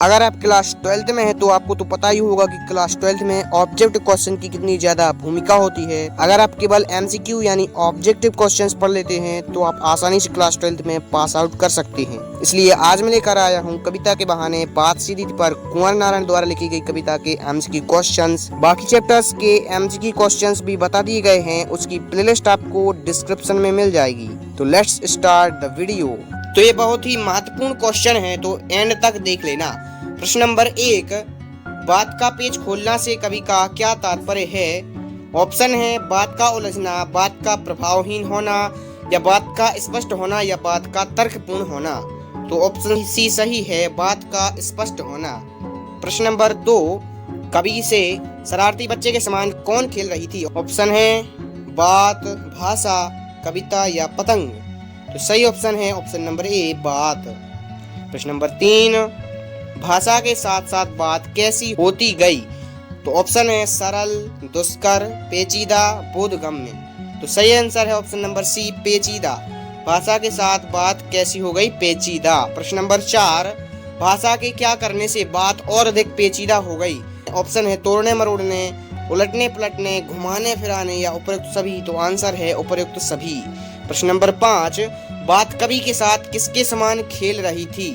अगर आप class 12th में हैं तो आपको तो पता ही होगा कि क्लास 12th में ऑब्जेक्टिव क्वेश्चन की कितनी ज्यादा भूमिका होती है। अगर आप केवल एमसीक्यू यानी ऑब्जेक्टिव क्वेश्चंस पढ़ लेते हैं तो आप आसानी से क्लास 12th में पास आउट कर सकते हैं। इसलिए आज मैं लेकर आया हूँ कविता के बहाने बात सीधी पर कुंवर नारायण द्वारा लिखी गई कविता के एमसीक्यू क्वेश्चंस। बाकी चैप्टर्स के एमसीक्यू क्वेश्चंस भी बता दिए गए हैं, उसकी प्लेलिस्ट आपको डिस्क्रिप्शन में मिल जाएगी। तो लेट्स स्टार्ट द वीडियो। तो ये बहुत ही महत्वपूर्ण क्वेश्चन है, तो एंड तक देख लेना। प्रश्न नंबर 1, बात का पेज खोलना से कवि का क्या तात्पर्य है? ऑप्शन है बात का उलझना, बात का प्रभावहीन होना, या बात का स्पष्ट होना, या बात का तर्कपूर्ण होना। तो ऑप्शन सी सही है, बात का स्पष्ट होना। प्रश्न नंबर 2, कवि से शरारती बच्चे के समान कौन खेल रही थी? ऑप्शन है बात, भाषा, कविता या पतंग। तो सही ऑप्शन है ऑप्शन नंबर ए, बात। प्रश्न नंबर 3, भाषा के साथ साथ बात कैसी होती गई? तो ऑप्शन है सरल, दुष्कर, पेचीदा, बोधगम्य। तो सही आंसर है ऑप्शन नंबर सी, पेचीदा। भाषा के साथ बात कैसी हो गई? पेचीदा। प्रश्न नंबर 4, भाषा के क्या करने से बात और अधिक पेचीदा हो गई? ऑप्शन है तोड़ने मरोड़ने, उलटने पलटने, घुमाने फिराने, या उपयुक्त सभी। तो आंसर है उपयुक्त सभी। प्रश्न नंबर 5, बात कवि के साथ किसके समान खेल रही थी?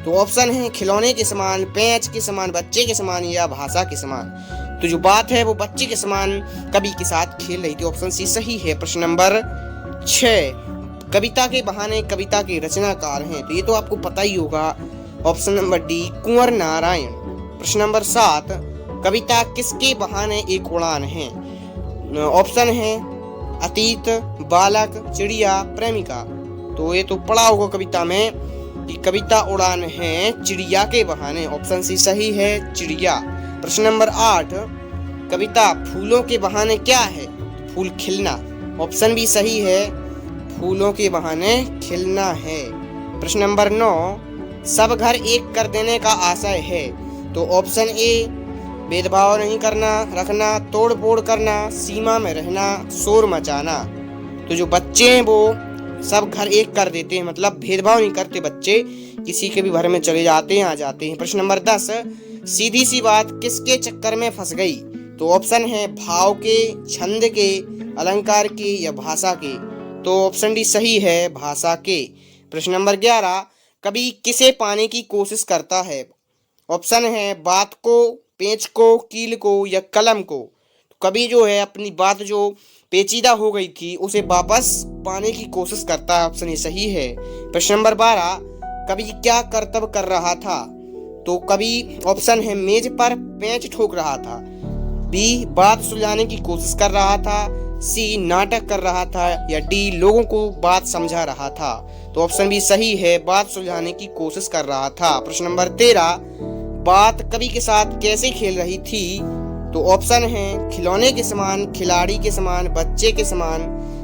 तो ऑप्शन है खिलौने के समान, पेंच के समान, बच्चे के समान, या भाषा के समान। तो जो बात है वो बच्चे के समान कवि के साथ खेल रही थी। ऑप्शन सी सही है। प्रश्न नंबर 6, कविता के बहाने कविता के रचनाकार हैं? तो ये तो आपको पता ही होगा, ऑप्शन नंबर डी, कुंवर नारायण। प्रश्न नंबर 7, कविता किसके बहाने एक उड़ान है? ऑप्शन है अतीत, बालक, चिड़िया, प्रेमिका। तो ये तो पढ़ा होगा कविता में कि कविता उड़ान है चिड़िया के बहाने। ऑप्शन सी सही है, चिड़िया। प्रश्न नंबर 8, कविता फूलों के बहाने क्या है? फूल खिलना। ऑप्शन भी सही है, फूलों के बहाने खिलना है। प्रश्न नंबर 9, सब घर एक कर देने का आशय है? तो ऑप्शन ए, भेदभाव नहीं करना, रखना, तोड़ फोड़ करना, सीमा में रहना, शोर मचाना। तो जो बच्चे हैं वो सब घर एक कर देते हैं, मतलब भेदभाव नहीं करते बच्चे, किसी के भी घर में चले जाते हैं, आ जाते हैं। प्रश्न नंबर 10, सीधी सी बात किसके चक्कर में फंस गई? तो ऑप्शन है भाव के, छंद के, अलंकार के, या भाषा के। तो ऑप्शन डी सही है, भाषा के। प्रश्न नंबर 11, कवि किसे पाने की कोशिश करता है? ऑप्शन है बात को, पेंच को, कील को, या कलम को। तो कवि जो है अपनी बात जो पेचीदा हो गई थी उसे वापस पाने की कोशिश करता है। ऑप्शन ये सही है। प्रश्न नंबर 12, कवि क्या कर्तव्य कर रहा था? तो कवि, ऑप्शन है मेज पर पेंच ठोक रहा था, बी बात सुलझाने की कोशिश कर रहा था, सी नाटक कर रहा था, या डी लोगों को बात समझा रहा था। तो ऑप्शन भी सही है, बात सुलझाने की कोशिश कर रहा था। प्रश्न नंबर 13, बात कवि के साथ कैसे खेल रही थी? तो ऑप्शन है खिलौने के समान, खिलाड़ी के समान, बच्चे के समान,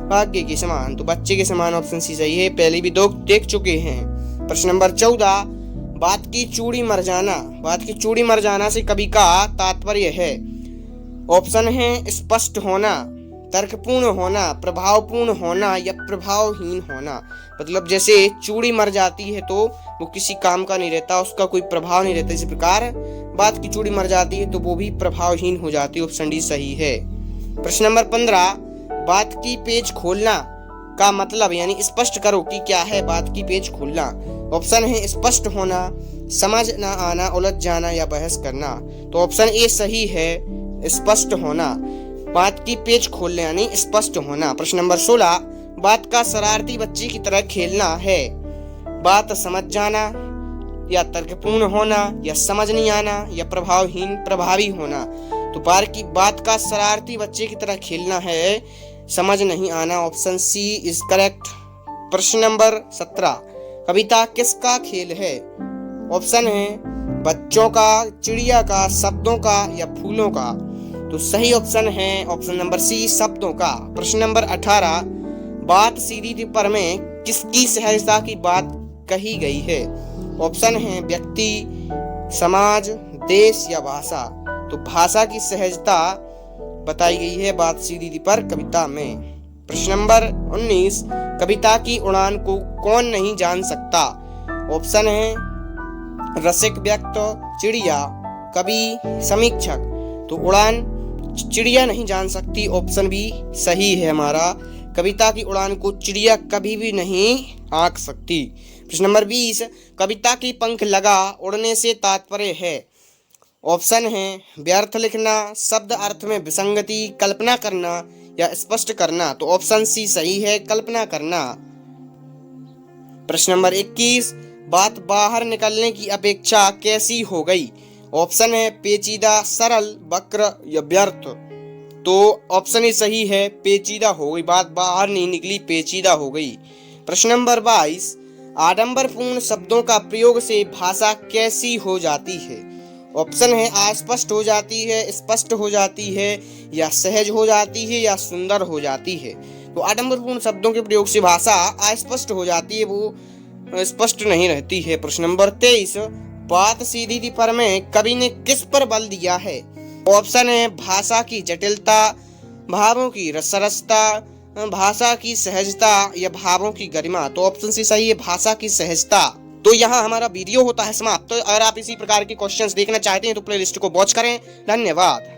भाग्य के समान। तो बच्चे के समान ऑप्शन सी सही है, पहले भी दो देख चुके हैं। प्रश्न नंबर 14, बात की चूड़ी मर जाना। बात की चूड़ी मर जाना से कवि का तात्पर्य है? ऑप्शन है स्पष्ट होना, तर्कपूर्ण होना, प्रभावपूर्ण होना, या प्रभावहीन होना। मतलब जैसे चूड़ी मर जाती है तो वो किसी काम का नहीं रहता, उसका कोई प्रभाव नहीं रहता, इसी प्रकार बात की चूड़ी मर जाती है तो वो भी प्रभावहीन हो जाती है। ऑप्शन डी सही है। प्रश्न नंबर 15, बात की पेज खोलना का मतलब यानी स्पष्ट करो कि क्या है बात की पेज खोलना। ऑप्शन है स्पष्ट होना, समझ न आना, उलझ जाना, या बहस करना। तो ऑप्शन ए सही है, स्पष्ट होना। बात की पेज खोलना यानी स्पष्ट होना। प्रश्न नंबर 16, बात का शरारती बच्चे की तरह खेलना है? बात समझ जाना, या तर्कपूर्ण होना, या समझ नहीं आना, या प्रभावहीन प्रभावी होना। तो बात का शरारती बच्चे की तरह खेलना है, समझ नहीं आना। Option C is correct. प्रश्न नंबर 17, कविता किसका खेल है? ऑप्शन है बच्चों का, चिड़िया का, शब्दों का, या फूलों का। तो सही ऑप्शन है ऑप्शन नंबर सी, शब्दों का। प्रश्न नंबर 18, बात सीधी पर में किसकी सहजता की बात कही गई है? ऑप्शन है व्यक्ति, समाज, देश, या भाषा। तो भाषा की सहजता बताई गई है बात सीधी पर कविता में। प्रश्न नंबर 19, कविता की उड़ान को कौन नहीं जान सकता? ऑप्शन है रसिक व्यक्ति, चिड़िया, कवि, समीक्षक। तो उड़ान चिड़िया नहीं जान सकती, ऑप्शन भी सही है हमारा। कविता की उड़ान को चिड़िया कभी भी नहीं आंक सकती। प्रश्न नंबर 20, कविता की पंख लगा उड़ने से तात्पर्य है। ऑप्शन है व्यर्थ लिखना, शब्द अर्थ में विसंगति, कल्पना करना या स्पष्ट करना। तो ऑप्शन सी सही है, कल्पना करना। प्रश्न नंबर 21, बात बाहर निकलने की अपेक्षा कैसी हो गई। ऑप्शन है पेचीदा, सरल, वक्र या व्यर्थ। तो ऑप्शन ही सही है, पेचीदा हो गई, बात बाहर नहीं निकली, पेचीदा हो गई। प्रश्न नंबर 22, आडंबरपूर्ण शब्दों का प्रयोग से भाषा कैसी हो जाती है। ऑप्शन है अस्पष्ट हो जाती है, स्पष्ट हो जाती है या सहज हो जाती है या सुंदर हो जाती है। तो आडंबरपूर्ण शब्दों के प्रयोग से भाषा अस्पष्ट हो जाती है, वो स्पष्ट नहीं रहती है। प्रश्न नंबर 23, बात सीधी थी पर में कवि ने किस पर बल दिया है। ऑप्शन है भाषा की जटिलता, भावों की रसरसता, भाषा की सहजता या भावों की गरिमा। तो ऑप्शन सी सही है, भाषा की सहजता। तो यहाँ हमारा वीडियो होता है समाप्त। तो अगर आप इसी प्रकार के क्वेश्चंस देखना चाहते हैं तो प्लेलिस्ट को वॉच करें। धन्यवाद।